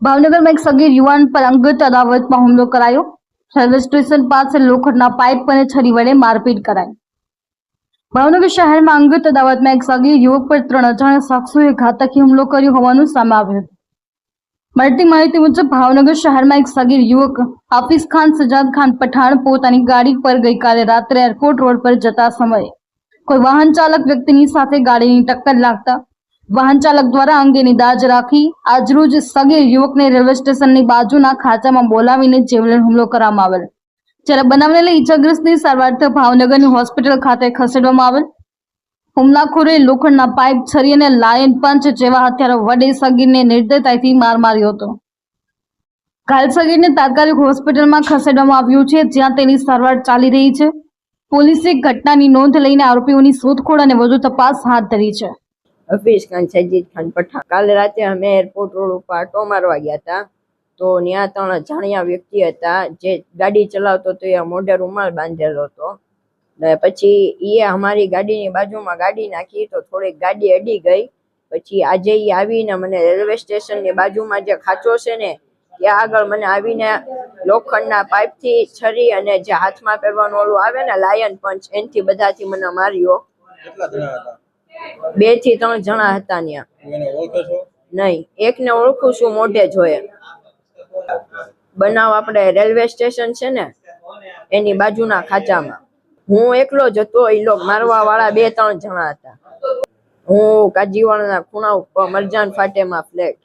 ભાવનગરમાં એક સગીર યુવાન પર અંગત અદાવતમાં હુમલો કરાયો। રેલવે સ્ટેશન પાસે લોખંડના પાઇપ અને છરી વડે મારપીટ કરાઈ। ભાવનગર શહેરમાં અંગત અદાવતમાં એક સગીર યુવક પર 3 અજાણ્યા શખ્સોએ ઘાતકી હુમલો કર્યો હોવાનું સામે આવ્યું હતું। મળતી માહિતી મુજબ ભાવનગર શહેરમાં એક સગીર યુવક હાફિઝ ખાન સજાદ ખાન પઠાણ પોતાની ગાડી પર ગઈકાલે રાત્રે એરપોર્ટ રોડ પર જતા સમયે કોઈ વાહન ચાલક વ્યક્તિની સાથે ગાડીની ટક્કર લાગતા વાહન ચાલક દ્વારા અંગેની દાજ રાખી આજરોજ સગીર યુવકને રેલવે સ્ટેશનની બાજુના ખાંચામાં બોલાવીને જીવલેણ હુમલો કરવામાં આવેલ। જ્યારે બનાવને લઈ ઈજાગ્રસ્તની સારવાર્થે ભાવનગરની હોસ્પિટલ ખાતે ખસેડવામાં આવેલ। હુમલાખોરે લોખંડના પાઇપ, છરી અને લાયન પંચ જેવા હથિયારો વડે સગીરને નિર્દયતાથી માર માર્યો હતો। ઘાયલ સગીરને તાત્કાલિક હોસ્પિટલમાં ખસેડવામાં આવ્યું છે, જ્યાં તેની સારવાર ચાલી રહી છે। પોલીસે ઘટનાની નોંધ લઈને આરોપીઓની શોધખોળ અને વધુ તપાસ હાથ ધરી છે। હફીઝ ખાન સજીદ ખાન પઠાણ કાલે રાતે અમે એરપોર્ટ રોડ ઉપર આટો મારવા ગયા હતા, તો ત્યાં 3 અજાણ્યા વ્યક્તિ હતા જે ગાડી ચલાવતો હતો, એ મોઢે રૂમાલ બાંધેલો હતો। પછી એ અમારી ગાડીની બાજુમાં ગાડી નાખી તો થોડીક ગાડી અડી ગઈ। પછી આજે એ આવીને મને રેલવે સ્ટેશનની બાજુમાં જે ખાંચો છે ને ત્યાં આગળ મને આવીને લોખંડના પાઇપથી છરી અને જે હાથમાં પહેરવાનું ઓલું આવે ને લાયન પંચ, એનથી બધાથી મને માર્યો। 2 થી 3 જણા હતા ત્યાં। નહીં, એકને ઓળખું છું, મોઢે જોઈએ। બનાવ આપણે રેલવે સ્ટેશન છે ને એની બાજુના ખાંચામાં। હું એકલો જ હતો, એ લોકો મારવા વાળા 2-3 જણા હતા। હું કાજીવાળાના ખૂણા ઉપર મરજાન ફાટેમાં ફ્લેટ।